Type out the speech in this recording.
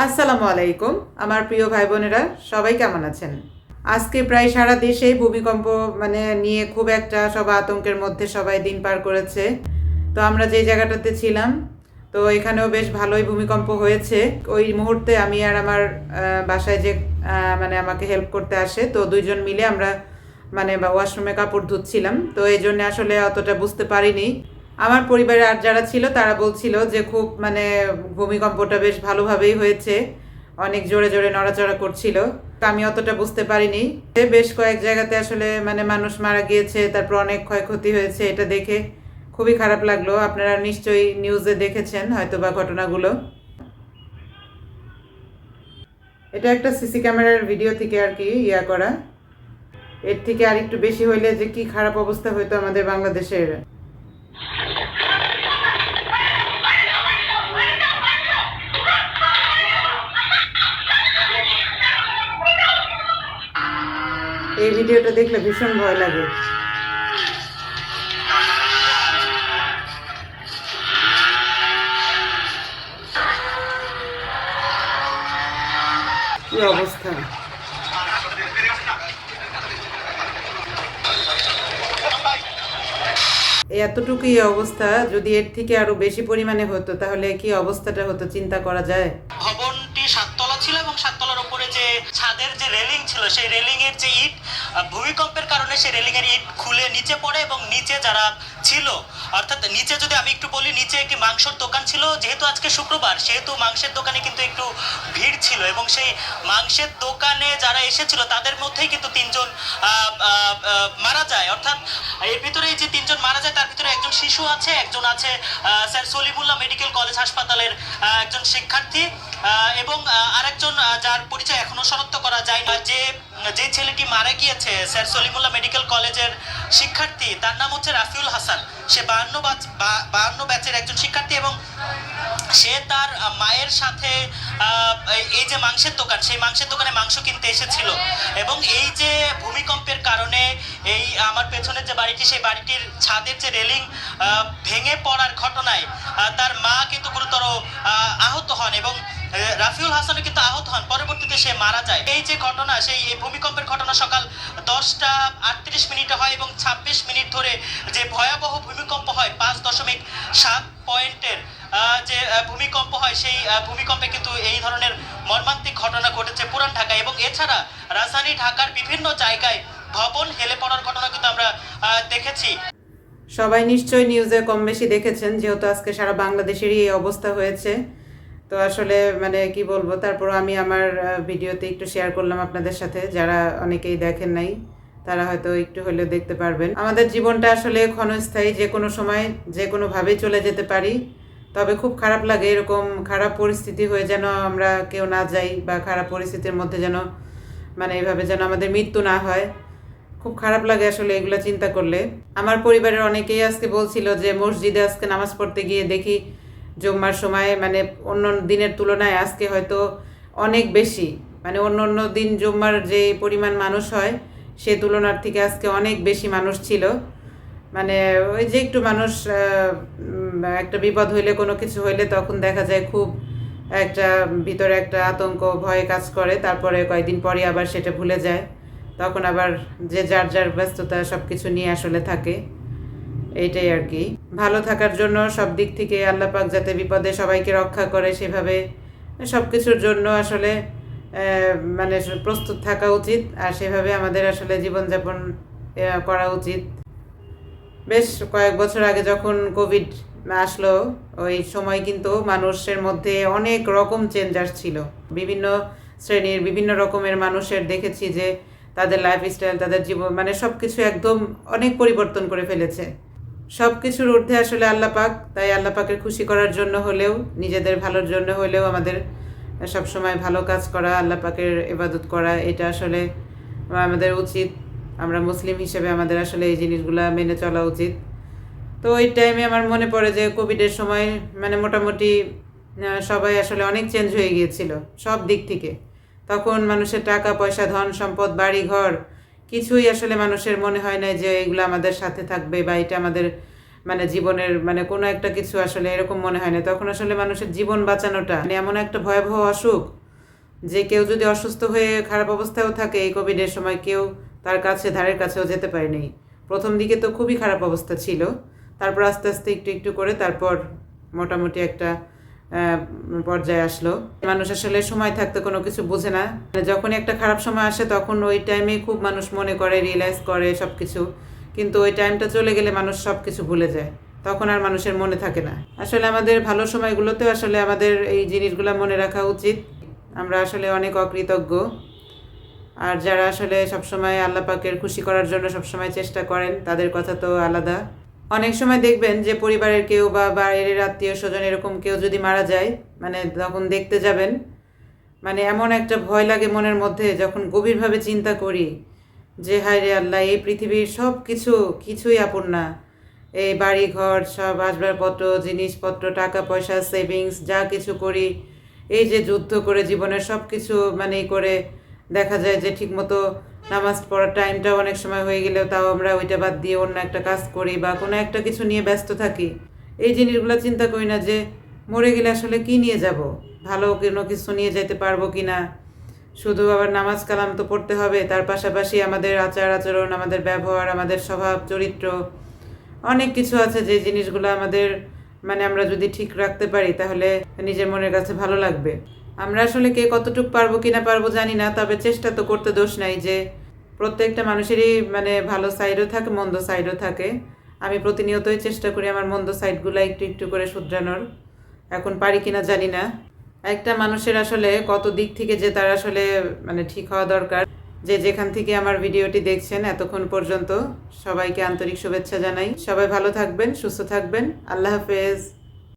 আসসালামু আলাইকুম আমার প্রিয় ভাই বোনেরা, সবাই কেমন আছেন? আজকে প্রায় সারা দেশেই ভূমিকম্প নিয়ে খুব একটা সব আতঙ্কের মধ্যে সবাই দিন পার করেছে। তো আমরা যে জায়গাটাতে ছিলাম, তো এখানেও বেশ ভালোই ভূমিকম্প হয়েছে। ওই মুহূর্তে আমি আর আমার বাসায় যে আমাকে হেল্প করতে আসে, তো দুইজন মিলে আমরা ওয়াশরুমে কাপড় ধুচ্ছিলাম, তো এই জন্য আসলে অতটা বুঝতে পারিনি। আমার পরিবারে আর যারা ছিল তারা বলছিল যে খুব ভূমিকম্পটা বেশ ভালোভাবেই হয়েছে, অনেক জোরে জোরে নড়াচড়া করছিল। আমি অতটা বুঝতে পারিনি। বেশ কয়েক জায়গাতে আসলে মানুষ মারা গিয়েছে, তারপর অনেক ক্ষয়ক্ষতি হয়েছে। এটা দেখে খুবই খারাপ লাগলো। আপনারা নিশ্চয়ই নিউজে দেখেছেন হয়তো বা ঘটনাগুলো। এটা একটা সিসি ক্যামেরার ভিডিও থেকে আর কি করা। এর থেকে আর একটু বেশি হইলে যে কি খারাপ অবস্থা হইতো আমাদের বাংলাদেশের। এই ভিডিওটা দেখলে ভীষণ ভয় লাগে। কি অবস্থা! এতটুকুই অবস্থা, যদি এর থেকে আরো বেশি পরিমাণে হতো তাহলে কি অবস্থাটা হতো চিন্তা করা যায়। ভবনটি 7 তলা ছিল এবং 7 তলার উপরে যে ছাদের যে রেলিং ছিল, সেই রেলিং এর যে ইট ভূমিকম্পের কারণে সেই রেলিং এর ইট খুলে নিচে পড়ে এবং নিচে যারা ছিল, অর্থাৎ নিচে যদি আমি একটু বলি, নিচে একটি মাংসের দোকান ছিল। যেহেতু আজকে শুক্রবার, সেহেতু মাংসের দোকানে কিন্তু একটু ভিড় ছিল এবং সেই মাংসের দোকানে যারা এসেছিল তাদের মধ্যেই কিন্তু 3জন মারা যায়। অর্থাৎ এর ভিতরে যে 3জন মারা যায় তার ভিতরে একজন শিশু আছে, একজন আছে স্যার সলিমুল্লাহ মেডিকেল কলেজ হাসপাতালের একজন শিক্ষার্থী এবং আরেকজন যার পরিচয় এখনো শনাক্ত করা যায় না। যে ছেলেটি মারা গিয়েছে স্যার সলিমুল্লাহ মেডিকেল কলেজের শিক্ষার্থী, তার নাম হচ্ছে রাফিউল হাসান। সে 52 ব্যাচের একজন শিক্ষার্থী এবং সে তার মায়ের সাথে এই যে মাংসের দোকান, সেই মাংসের দোকানে মাংস কিনতে এসেছিল এবং এই যে ভূমিকম্পের কারণে এই আমার পেছনের যে বাড়িটি, সেই বাড়িটির ছাদের যে রেলিং ভেঙে পড়ার ঘটনায় তার মা কিন্তু গুরুতর আহত হন এবং রাফিউল হাসান কিন্তু আহত হন। পরবর্তীতে সে মারা যায়। এই যে ঘটনা, সেই ভূমিকম্পের ঘটনা সকাল 10টা 38 হয় এবং 26 মিনিট ধরে যে ভয়াবহ ভূমিকম্প হয়, 5.7 পয়েন্টের যে ভূমিকম্প হয়, সেই ভূমিকম্পে কিন্তু এই ধরনের মর্মান্তিক ঘটনা ঘটেছে পুরান ঢাকায় এবং এছাড়া রাজধানী ঢাকার বিভিন্ন জায়গায় ভবন হেলে পড়ার ঘটনা কিন্তু আমরা দেখেছি। সবাই নিশ্চয়ই নিউজে কম বেশি দেখেছেন, যেহেতু আজকে সারা বাংলাদেশেরই এই অবস্থা হয়েছে। তো আসলে কি বলবো, তারপর আমি আমার ভিডিওতে একটু শেয়ার করলাম আপনাদের সাথে। যারা অনেকেই দেখেন নাই তারা হয়তো একটু হলেও দেখতে পারবেন। আমাদের জীবনটা আসলে ক্ষণস্থায়ী, যে কোনো সময় যে কোনোভাবেই চলে যেতে পারি। তবে খুব খারাপ লাগে এরকম খারাপ পরিস্থিতি হয়ে যেন আমরা কেউ না যাই, বা খারাপ পরিস্থিতির মধ্যে যেন এইভাবে যেন আমাদের মৃত্যু না হয়। খুব খারাপ লাগে আসলে এগুলো চিন্তা করলে। আমার পরিবারের অনেকেই আজকে বলছিল যে মসজিদে আজকে নামাজ পড়তে গিয়ে দেখি জুম্মার সময় অন্য দিনের তুলনায় আজকে হয়তো অনেক বেশি, অন্য অন্য দিন জুম্মার যে পরিমাণ মানুষ হয় সে তুলনার থেকে আজকে অনেক বেশি মানুষ ছিল। ওই যে একটু মানুষ একটা বিপদ হইলে, কোনো কিছু হইলে তখন দেখা যায় খুব একটা ভিতরে একটা আতঙ্ক ভয় কাজ করে। তারপরে কয়েকদিন পরে আবার সেটা ভুলে যায়, তখন আবার যে যার যার ব্যস্ততা সব কিছু নিয়ে আসলে থাকে। এইটাই আর কি। ভালো থাকার জন্য সব দিক থেকে আল্লাহ পাক যাতে বিপদে সবাইকে রক্ষা করে, সেভাবে সব কিছুর জন্য আসলে প্রস্তুত থাকা উচিত, আর সেভাবে আমাদের আসলে জীবনযাপন করা উচিত। বেশ কয়েক বছর আগে যখন কোভিড আসলো, ওই সময় কিন্তু মানুষের মধ্যে অনেক রকম চেঞ্জ আসছিল। বিভিন্ন শ্রেণীর বিভিন্ন রকমের মানুষের দেখেছি যে তাদের লাইফস্টাইল, তাদের জীবন সব কিছু একদম অনেক পরিবর্তন করে ফেলেছে। সব কিছুর ঊর্ধ্বে আসলে আল্লাহ পাক। তাই আল্লাহ পাকের খুশি করার জন্য হলেও, নিজেদের ভালোর জন্য হলেও আমাদের সবসময় ভালো কাজ করা, আল্লাহ পাকের ইবাদত করা, এটা আসলে আমাদের উচিত। আমরা মুসলিম হিসেবে আমাদের আসলে এই জিনিসগুলা মেনে চলা উচিত। তো ওই টাইমে আমার মনে পড়ে যে কোভিডের সময় মোটামুটি সবাই আসলে অনেক চেঞ্জ হয়ে গিয়েছিল সব দিক থেকে। তখন মানুষের টাকা পয়সা, ধন সম্পদ, বাড়ি ঘর কিছুই আসলে মানুষের মনে হয় না যে এগুলো আমাদের সাথে থাকবে বা এটা আমাদের মানে জীবনের মানে কোনো একটা কিছু আসলে এরকম মনে হয় না। তখন আসলে মানুষের জীবন বাঁচানোটা মানে এমন একটা ভয়াবহ অসুখ যে কেউ যদি অসুস্থ হয়ে খারাপ অবস্থায়ও থাকে এই কোভিডের সময় কেউ তার কাছে ধারের কাছেও যেতে পারেনি। প্রথম দিকে তো খুবই খারাপ অবস্থা ছিল, তারপর আস্তে আস্তে একটু একটু করে তারপর মোটামুটি একটা পর্যায়ে আসলো। মানুষ আসলে সময় থাকতে কোনো কিছু বোঝে না, মানে যখনই একটা খারাপ সময় আসে তখন ওই টাইমে খুব মানুষ মনে করে, রিয়েলাইজ করে সব কিছু, কিন্তু ওই টাইমটা চলে গেলে মানুষ সব কিছু ভুলে যায়, তখন আর মানুষের মনে থাকে না। আসলে আমাদের ভালো সময়গুলোতে আসলে আমাদের এই জিনিসগুলো মনে রাখা উচিত। আমরা আসলে অনেক অকৃতজ্ঞ, আর যারা আসলে সবসময় আল্লাহ পাকের খুশি করার জন্য সবসময় চেষ্টা করেন তাদের কথা তো আলাদা। অনেক সময় দেখবেন যে পরিবারের কেউ বা বাইরের আত্মীয় স্বজন এরকম কেউ যদি মারা যায়, মানে তখন দেখতে যাবেন, মানে এমন একটা ভয় লাগে মনের মধ্যে যখন গভীরভাবে চিন্তা করি যে হায় রে আল্লাহ, এই পৃথিবীর সব কিছুই আপন না। এই বাড়ি ঘর সব আসবাবপত্র জিনিসপত্র টাকা পয়সা সেভিংস যা কিছু করি, এই যে যুদ্ধ করে জীবনের সব কিছু মানে করে দেখা যায় যে ঠিকমতো নামাজ পড়ার টাইমটাও অনেক সময় হয়ে গেলেও তাও আমরা ওইটা বাদ দিয়ে অন্য একটা কাজ করি বা কোনো একটা কিছু নিয়ে ব্যস্ত থাকি। এই জিনিসগুলো চিন্তা করি না যে মরে গেলে আসলে কি নিয়ে যাব, ভালো কোনো কিছু নিয়ে যেতে পারবো কি না। শুধু আবার নামাজ কালাম তো পড়তে হবে, তার পাশাপাশি আমাদের আচার আচরণ, আমাদের ব্যবহার, আমাদের স্বভাব চরিত্র, অনেক কিছু আছে যে জিনিসগুলো আমাদের মানে আমরা যদি ঠিক রাখতে পারি তাহলে নিজের মনের কাছে ভালো লাগবে। আমরা আসলে কে কতটুকু পারবো কি না পারবো জানি না, তবে চেষ্টা তো করতে দোষ নাই। যে প্রত্যেকটা মানুষেরই মানে ভালো সাইডও থাকে মন্দ সাইডও থাকে। আমি প্রতিনিয়তই চেষ্টা করি আমার মন্দ সাইডগুলো একটু একটু করে শুধরানোর, এখন পারি কিনা জানি না। একটা মানুষের আসলে কত দিক থেকে যে তার আসলে মানে ঠিক হওয়া দরকার। যে যেখান থেকে আমার ভিডিওটি দেখছেন এতক্ষণ পর্যন্ত সবাইকে আন্তরিক শুভেচ্ছা জানাই। সবাই ভালো থাকবেন, সুস্থ থাকবেন। আল্লাহ হাফেজ।